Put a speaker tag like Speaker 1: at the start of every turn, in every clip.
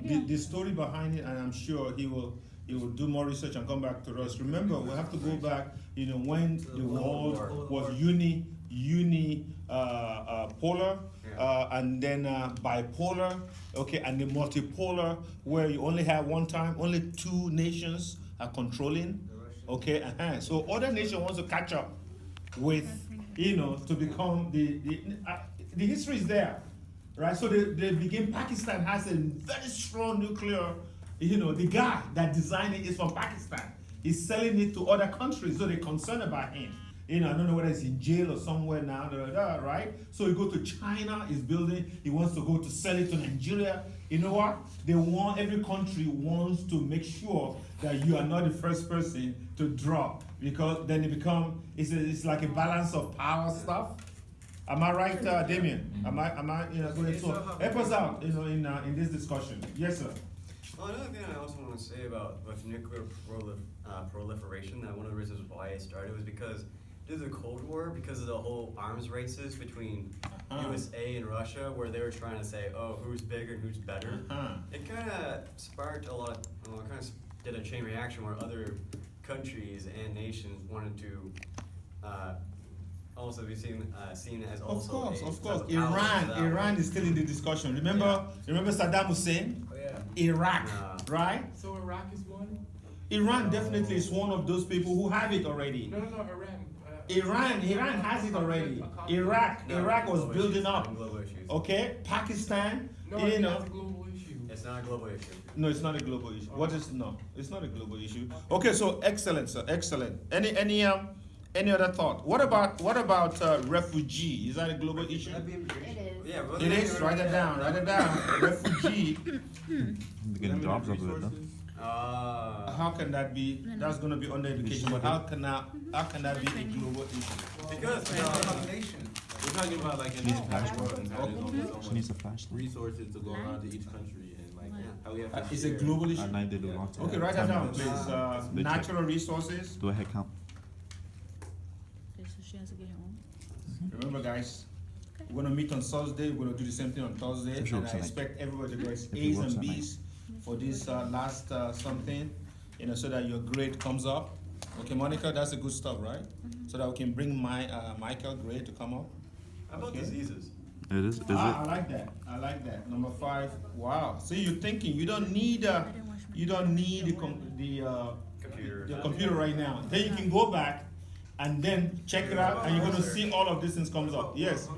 Speaker 1: the story behind it, and I'm sure he will do more research and come back to us. Remember, we have to go back, when the world was polar, and then bipolar, okay, and the multipolar, where you only have one time, only two nations are controlling, okay, so other nation wants to catch up with, to become the history is there, right? So they begin. Pakistan has a very strong nuclear. The guy that designed it is from Pakistan. He's selling it to other countries, so they're concerned about him. I don't know whether he's in jail or somewhere now, right? So he go to China, he's building, he wants to go to sell it to Nigeria. You know what? Every country wants to make sure that you are not the first person to drop, because then it's like a balance of power stuff. Am I right, Damien? Am I going to help us out, in this discussion? Yes, sir.
Speaker 2: Well, another thing I also want to say about with nuclear proliferation, that one of the reasons why it started was because due to the Cold War, because of the whole arms races between USA and Russia, where they were trying to say, oh, who's bigger and who's better. It kind of sparked a lot of, kind of did a chain reaction where other countries and nations wanted to also be seen as also.
Speaker 1: Of course. Iran is still in the discussion. Remember Saddam Hussein?
Speaker 3: Oh, yeah.
Speaker 1: Iraq, right?
Speaker 3: So Iraq is one?
Speaker 1: Iran definitely is one of those people who have it already.
Speaker 3: No, Iran.
Speaker 1: Iran has it already. Iraq was building up. Okay, Pakistan.
Speaker 3: No, it's a global issue.
Speaker 2: It's not a global issue.
Speaker 1: No, it's not a global issue. What is no? It's not a global issue. Okay, so excellent, sir. Excellent. Any other thought? What about refugee? Is that a global issue?
Speaker 4: It is.
Speaker 2: Yeah,
Speaker 1: It is. Write it down. Refugee.
Speaker 5: They're getting jobs out of it, no?
Speaker 1: How can that be? That's going to be under education. But how can that be a global issue?
Speaker 2: Because
Speaker 4: Population.
Speaker 6: We're talking about like in this world and how there's only so
Speaker 5: She needs a
Speaker 6: much
Speaker 5: flashlight.
Speaker 6: resources to go around to each country and like how we have to
Speaker 1: It's a
Speaker 6: share.
Speaker 1: global issue.
Speaker 5: At night they do lots of
Speaker 1: Okay, write that down,
Speaker 5: 10 minutes.
Speaker 1: please. Natural resources.
Speaker 5: Do a head count.
Speaker 7: She has to get home.
Speaker 1: Remember, guys, we're going to meet on Thursday. We're going to do the same thing on Thursday.
Speaker 5: Sure,
Speaker 1: And I
Speaker 5: tonight.
Speaker 1: expect everybody to get
Speaker 5: If it
Speaker 1: A's
Speaker 5: works
Speaker 1: and
Speaker 5: tonight.
Speaker 1: B's for this last something, so that your grade comes up. Okay, Monica, that's the good stuff, right? So that we can bring Michael grade to come up.
Speaker 2: how about
Speaker 1: Okay.
Speaker 2: diseases?
Speaker 5: It is.
Speaker 1: I like that. Number 5. Wow. See, you're thinking you don't need the
Speaker 2: Computer.
Speaker 1: the computer right now. Then you can go back and then check it out, and you're gonna see all of these things comes up. Yes.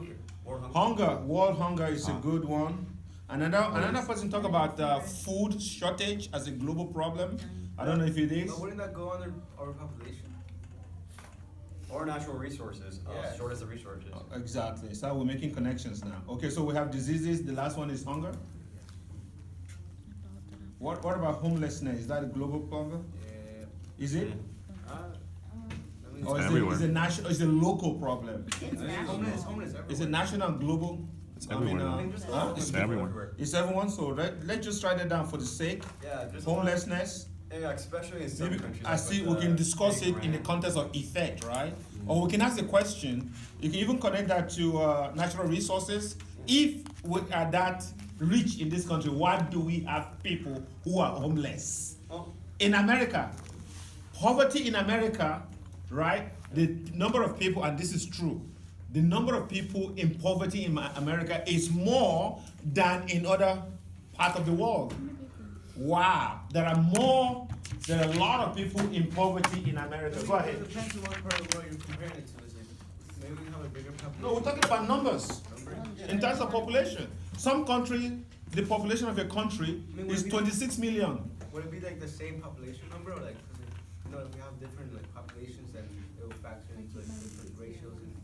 Speaker 1: World hunger is a good one. Another person talk about food shortage as a global problem. I don't know if it is.
Speaker 4: But wouldn't that go under overpopulation?
Speaker 2: Or natural resources,
Speaker 4: Yeah.
Speaker 2: short as the resources.
Speaker 1: Exactly. So we're making connections now. Okay, so we have diseases. The last one is hunger. What about homelessness? Is that a global problem?
Speaker 4: Yeah.
Speaker 1: Is it?
Speaker 4: I mean,
Speaker 1: Or is
Speaker 5: everywhere.
Speaker 1: it a national? Is it a local problem?
Speaker 4: homeless everywhere.
Speaker 1: Is it national and global?
Speaker 5: It's everywhere. It's everywhere.
Speaker 1: It's everyone. So let's just write it down for the sake.
Speaker 2: Yeah, just
Speaker 1: Homelessness.
Speaker 2: Yeah, especially in some
Speaker 1: Maybe
Speaker 2: countries.
Speaker 1: I
Speaker 2: like
Speaker 1: see
Speaker 2: with
Speaker 1: we can
Speaker 2: the
Speaker 1: discuss
Speaker 2: big
Speaker 1: it in the
Speaker 2: brand.
Speaker 1: context of effect, right? Or we can ask the question. You can even connect that to natural resources. If we are that rich in this country, why do we have people who are homeless?
Speaker 2: Oh,
Speaker 1: In America, poverty in America, right? The number of people, and this is true, the number of people in poverty in America is more than in other parts of the world. Wow, there are a lot of people in poverty in America. Go ahead.
Speaker 4: It depends on what part of the world you're comparing it to. Is it maybe we have a bigger population?
Speaker 1: No, we're talking about numbers in terms of population. Some country, the population of a country is 26 million.
Speaker 4: Would it be like the same population number, or like, if we have different like populations, then it will factor into like different ratios and.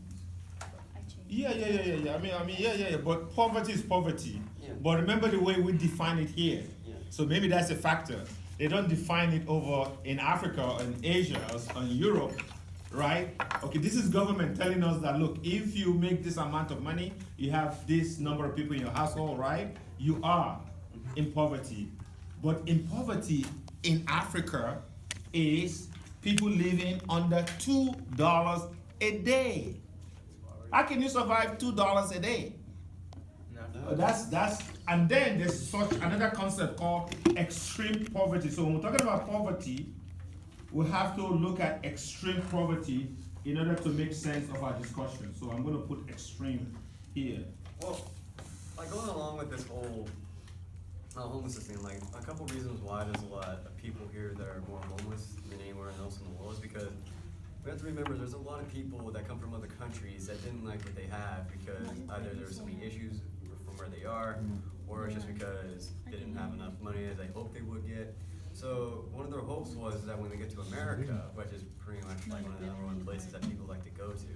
Speaker 1: Yeah. I mean, yeah. But poverty is poverty.
Speaker 2: Yeah.
Speaker 1: But remember the way we define it here.
Speaker 2: Yeah.
Speaker 1: So maybe that's a factor. They don't define it over in Africa, in Asia, or in Europe, right? Okay, this is government telling us that, look, if you make this amount of money, you have this number of people in your household, right? You are in poverty. But in poverty in Africa is people living under $2 a day. How can you survive $2 a day?
Speaker 4: No.
Speaker 1: That's And then there's such another concept called extreme poverty. So when we're talking about poverty, we have to look at extreme poverty in order to make sense of our discussion. So I'm going to put extreme here.
Speaker 2: Well, like going along with this whole homelessness thing, like a couple reasons why there's a lot of people here that are more homeless than anywhere else in the world is because we have to remember there's a lot of people that come from other countries that didn't like what they have because either there were so many issues from where they are, or it's just because they didn't have enough money as they hoped they would get. So one of their hopes was that when they get to America, which is pretty much like one of the number one places that people like to go to,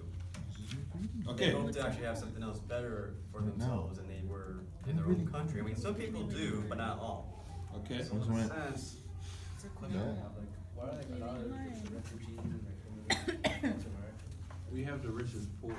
Speaker 2: they
Speaker 1: Okay.
Speaker 2: hope to actually have something else better for themselves than they were in their own country. I mean, some people do, but not all.
Speaker 1: Okay.
Speaker 2: So in a sense,
Speaker 4: Why are like a lot of refugees and like immigrants come to America?
Speaker 6: We have the richest poor.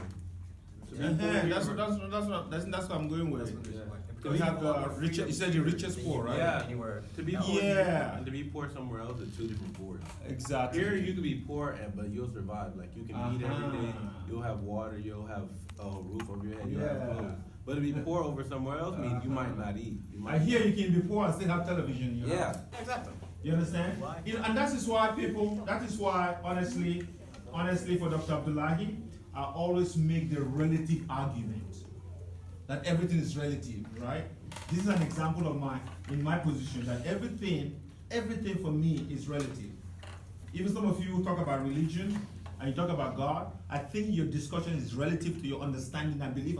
Speaker 1: That's what I'm going
Speaker 2: that's
Speaker 1: with.
Speaker 2: when there's
Speaker 6: Yeah.
Speaker 2: like,
Speaker 1: We have the richest, you said the richest poor, right?
Speaker 6: Yeah.
Speaker 2: Anywhere
Speaker 6: To be
Speaker 2: else.
Speaker 6: poor
Speaker 1: Yeah.
Speaker 6: and to be poor somewhere else are two different poors.
Speaker 1: Exactly.
Speaker 6: Here you can be poor but you'll survive. Like you can eat every day. You'll have water. You'll have a roof over your head. You'll have
Speaker 1: Yeah.
Speaker 6: clothes. But to be poor over somewhere else means you might not eat. You
Speaker 1: I
Speaker 6: might
Speaker 1: hear you can be poor and still have television. You know?
Speaker 6: Yeah.
Speaker 2: Exactly.
Speaker 1: You understand? You know, and that is why people, that is why, honestly, for Dr. Abdullahi, I always make the relative argument that everything is relative, right? This is an example of in my position, that everything for me is relative. Even some of you talk about religion and you talk about God, I think your discussion is relative to your understanding and belief